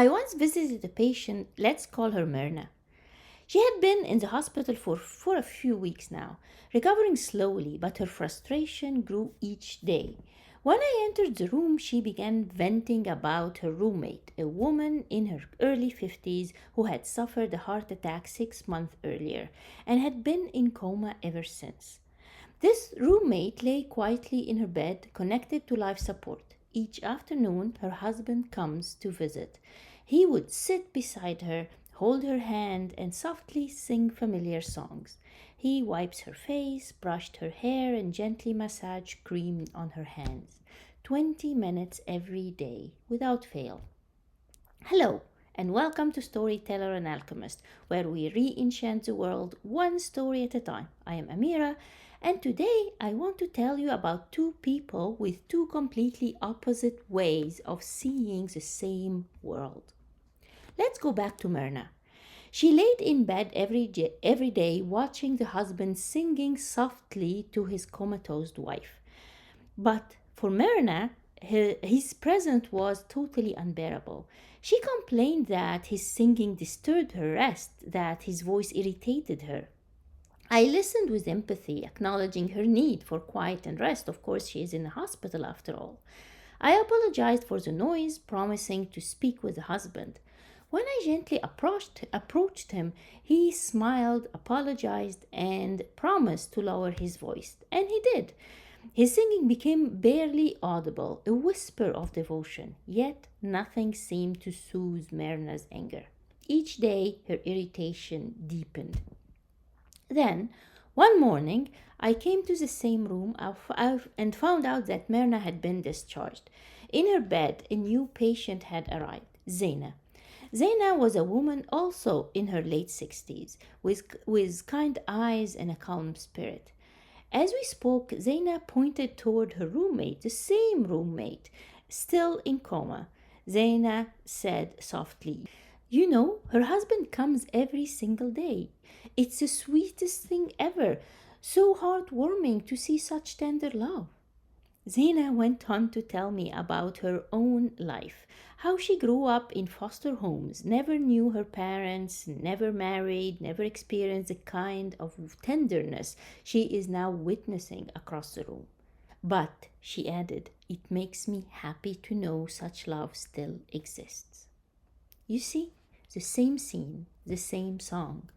I once visited a patient, let's call her Myrna. She had been in the hospital for a few weeks now, recovering slowly, but her frustration grew each day. When I entered the room, she began venting about her roommate, a woman in her early 50s who had suffered a heart attack 6 months earlier and had been in coma ever since. This roommate lay quietly in her bed, connected to life support. Each afternoon, her husband comes to visit. He would sit beside her, hold her hand, and softly sing familiar songs. He wipes her face, brushed her hair, and gently massaged cream on her hands. 20 minutes every day, without fail. Hello, and welcome to Storyteller and Alchemist, where we re-enchant the world one story at a time. I am Amira, and today I want to tell you about two people with two completely opposite ways of seeing the same world. Let's go back to Myrna. She laid in bed every day watching the husband singing softly to his comatose wife. But for Myrna, his presence was totally unbearable. She complained that his singing disturbed her rest, that his voice irritated her. I listened with empathy, acknowledging her need for quiet and rest. Of course, she is in the hospital after all. I apologized for the noise, promising to speak with the husband. When I gently approached him, he smiled, apologized, and promised to lower his voice. And he did. His singing became barely audible, a whisper of devotion, yet nothing seemed to soothe Myrna's anger. Each day her irritation deepened. Then, one morning, I came to the same room and found out that Myrna had been discharged. In her bed, a new patient had arrived, Zaina. Zaina was a woman also in her late 60s, with kind eyes and a calm spirit. As we spoke, Zaina pointed toward her roommate, the same roommate, still in coma. Zaina said softly, "You know, her husband comes every single day. It's the sweetest thing ever. So heartwarming to see such tender love." Zaina went on to tell me about her own life, how she grew up in foster homes, never knew her parents, never married, never experienced the kind of tenderness she is now witnessing across the room. But, she added, "it makes me happy to know such love still exists." You see, the same scene, the same song.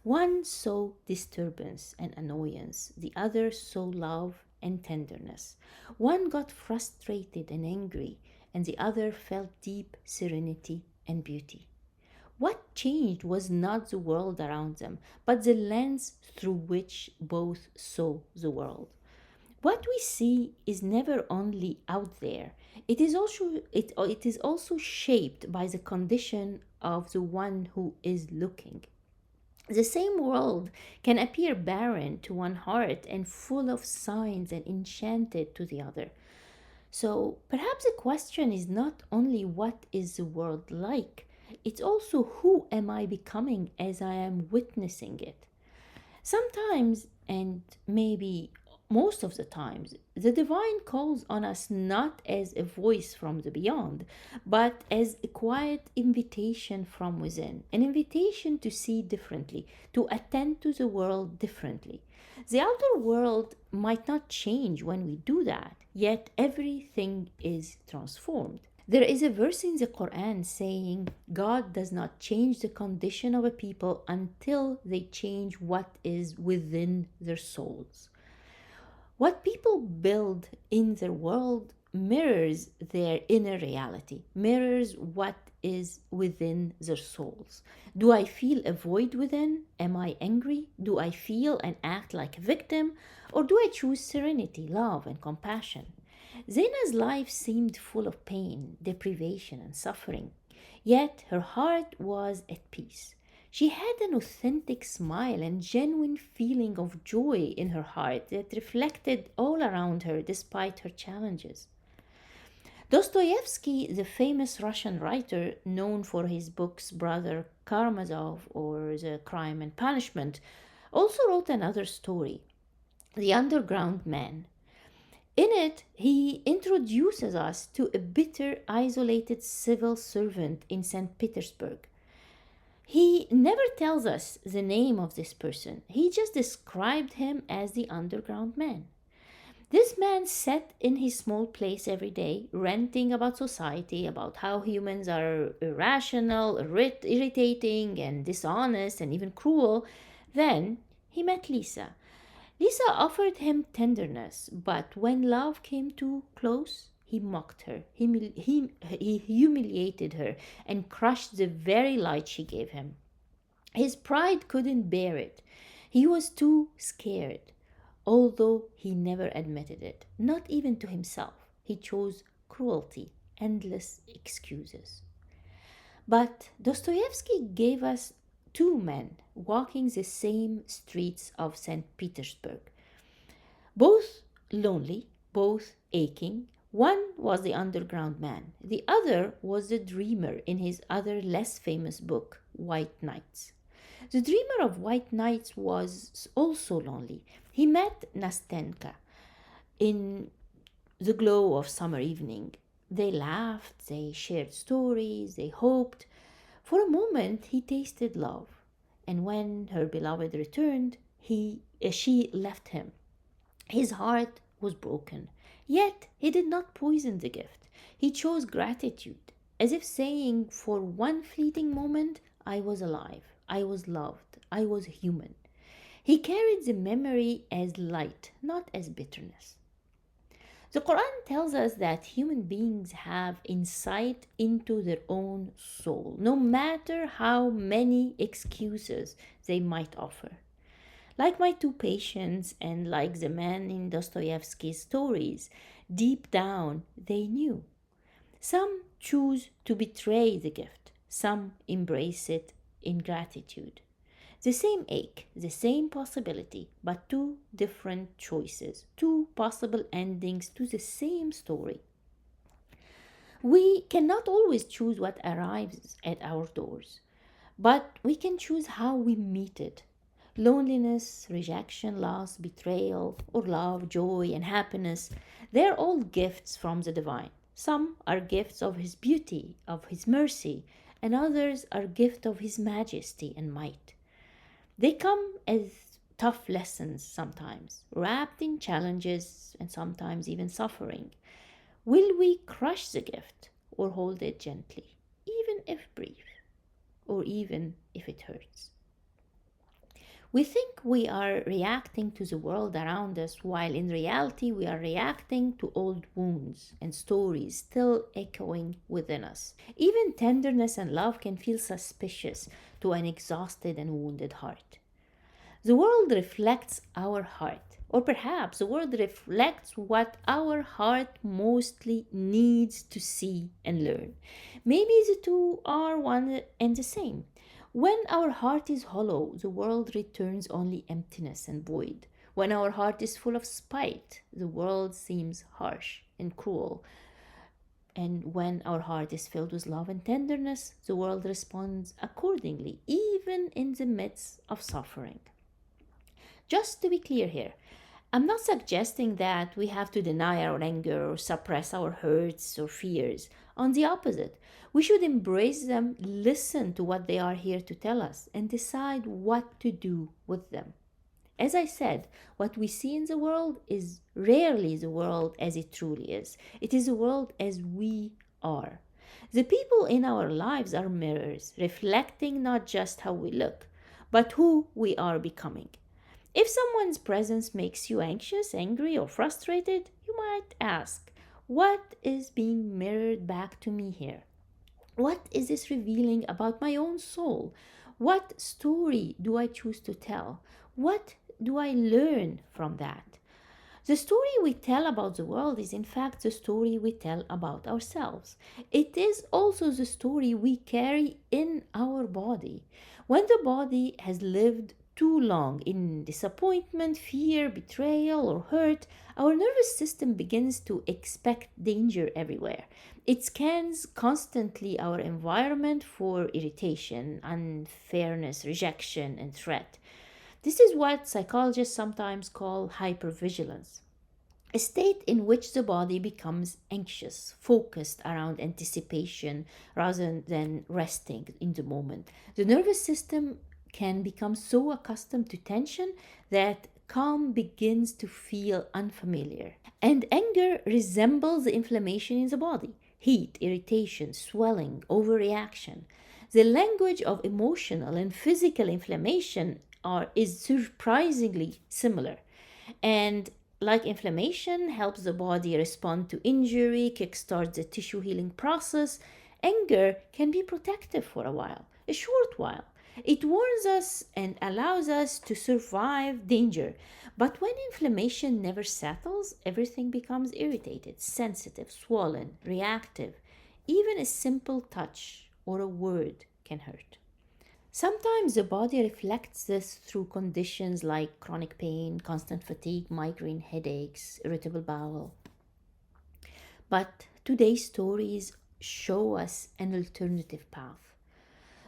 One saw disturbance and annoyance, the other saw love and tenderness. One got frustrated and angry, and the other felt deep serenity and beauty. What changed was not the world around them, but the lens through which both saw the world. What we see is never only out there. It is also shaped by the condition of the one who is looking. The same world can appear barren to one heart and full of signs and enchanted to the other. So perhaps the question is not only what is the world like, it's also who am I becoming as I am witnessing it. Sometimes, and maybe most of the times, the divine calls on us not as a voice from the beyond, but as a quiet invitation from within, an invitation to see differently, to attend to the world differently. The outer world might not change when we do that, yet everything is transformed. There is a verse in the Quran saying, God does not change the condition of a people until they change what is within their souls. What people build in their world mirrors their inner reality, mirrors what is within their souls. Do I feel a void within? Am I angry? Do I feel and act like a victim? Or do I choose serenity, love, and compassion? Zaina's life seemed full of pain, deprivation, and suffering, yet her heart was at peace. She had an authentic smile and genuine feeling of joy in her heart that reflected all around her despite her challenges. Dostoyevsky, the famous Russian writer known for his books Brother Karamazov or The Crime and Punishment, also wrote another story, The Underground Man. In it, he introduces us to a bitter, isolated civil servant in St. Petersburg. He never tells us the name of this person, he just described him as the underground man. This man sat in his small place every day, ranting about society, about how humans are irrational, irritating, and dishonest, and even cruel. Then he met Lisa. Lisa offered him tenderness, but when love came too close, he mocked her, he humiliated her, and crushed the very light she gave him. His pride couldn't bear it. He was too scared, although he never admitted it, not even to himself. He chose cruelty, endless excuses. But Dostoevsky gave us two men walking the same streets of St. Petersburg, both lonely, both aching. One was the underground man, the other was the dreamer in his other less famous book, White Nights. The dreamer of White Nights was also lonely. He met Nastenka in the glow of summer evening. They laughed, they shared stories, they hoped. For a moment he tasted love, and when her beloved returned, she left him. His heart was broken, yet he did not poison the gift. He chose gratitude, as if saying, for one fleeting moment, I was alive, I was loved, I was human. He carried the memory as light, not as bitterness. The Quran tells us that human beings have insight into their own soul, no matter how many excuses they might offer. Like my two patients and like the man in Dostoyevsky's stories, deep down they knew. Some choose to betray the gift, some embrace it in gratitude. The same ache, the same possibility, but two different choices, two possible endings to the same story. We cannot always choose what arrives at our doors, but we can choose how we meet it. Loneliness, rejection, loss, betrayal, or love, joy, and happiness, they're all gifts from the divine. Some are gifts of His beauty, of His mercy, and others are gifts of His majesty and might. They come as tough lessons sometimes, wrapped in challenges and sometimes even suffering. Will we crush the gift or hold it gently, even if brief, or even if it hurts? We think we are reacting to the world around us, while in reality we are reacting to old wounds and stories still echoing within us. Even tenderness and love can feel suspicious to an exhausted and wounded heart. The world reflects our heart, or perhaps the world reflects what our heart mostly needs to see and learn. Maybe the two are one and the same. When our heart is hollow, the world returns only emptiness and void. When our heart is full of spite, the world seems harsh and cruel. And when our heart is filled with love and tenderness, the world responds accordingly, even in the midst of suffering. Just to be clear here, I'm not suggesting that we have to deny our anger or suppress our hurts or fears. On the opposite, we should embrace them, listen to what they are here to tell us, and decide what to do with them. As I said, what we see in the world is rarely the world as it truly is. It is the world as we are. The people in our lives are mirrors, reflecting not just how we look, but who we are becoming. If someone's presence makes you anxious, angry, or frustrated, you might ask, what is being mirrored back to me here? What is this revealing about my own soul? What story do I choose to tell? What do I learn from that? The story we tell about the world is in fact the story we tell about ourselves. It is also the story we carry in our body. When the body has lived too long in disappointment, fear, betrayal, or hurt, our nervous system begins to expect danger everywhere. It scans constantly our environment for irritation, unfairness, rejection, and threat. This is what psychologists sometimes call hypervigilance. a state in which the body becomes anxious, focused around anticipation rather than resting in the moment. The nervous system can become so accustomed to tension that calm begins to feel unfamiliar. And anger resembles the inflammation in the body: heat, irritation, swelling, overreaction. The language of emotional and physical inflammation is surprisingly similar. And like inflammation helps the body respond to injury, kickstarts the tissue healing process, anger can be protective for a while, a short while. It warns us and allows us to survive danger. But when inflammation never settles, everything becomes irritated, sensitive, swollen, reactive. Even a simple touch or a word can hurt. Sometimes the body reflects this through conditions like chronic pain, constant fatigue, migraine, headaches, irritable bowel. But today's stories show us an alternative path.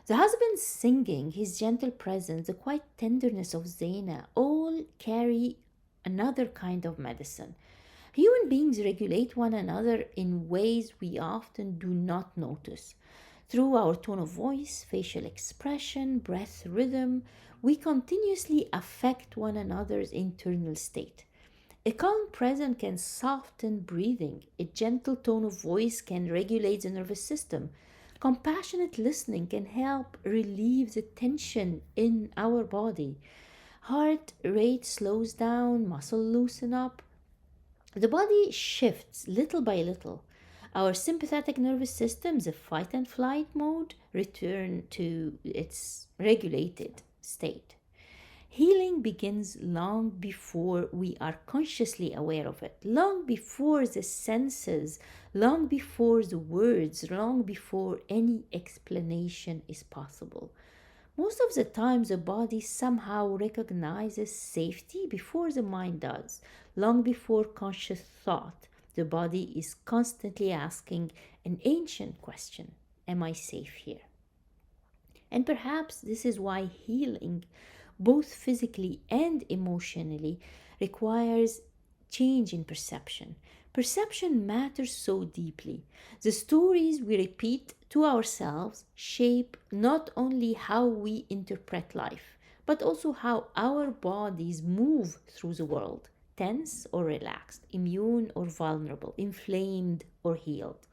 The husband singing, his gentle presence, the quiet tenderness of Zaina all carry another kind of medicine. Human beings regulate one another in ways we often do not notice. Through our tone of voice, facial expression, breath rhythm, we continuously affect one another's internal state. A calm presence can soften breathing. A gentle tone of voice can regulate the nervous system. Compassionate listening can help relieve the tension in our body. Heart rate slows down, muscle loosen up. The body shifts little by little. Our sympathetic nervous system, the fight and flight mode, return to its regulated state. Healing begins long before we are consciously aware of it, long before the senses, long before the words, long before any explanation is possible. Most of the time, the body somehow recognizes safety before the mind does. Long before conscious thought, the body is constantly asking an ancient question: am I safe here? And perhaps this is why healing, both physically and emotionally, requires change in perception. Perception matters so deeply. The stories we repeat to ourselves shape not only how we interpret life, but also how our bodies move through the world: tense or relaxed, immune or vulnerable, inflamed or healed.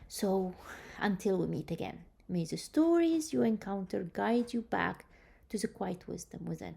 So, until we meet again, may the stories you encounter guide you back to the quiet wisdom within.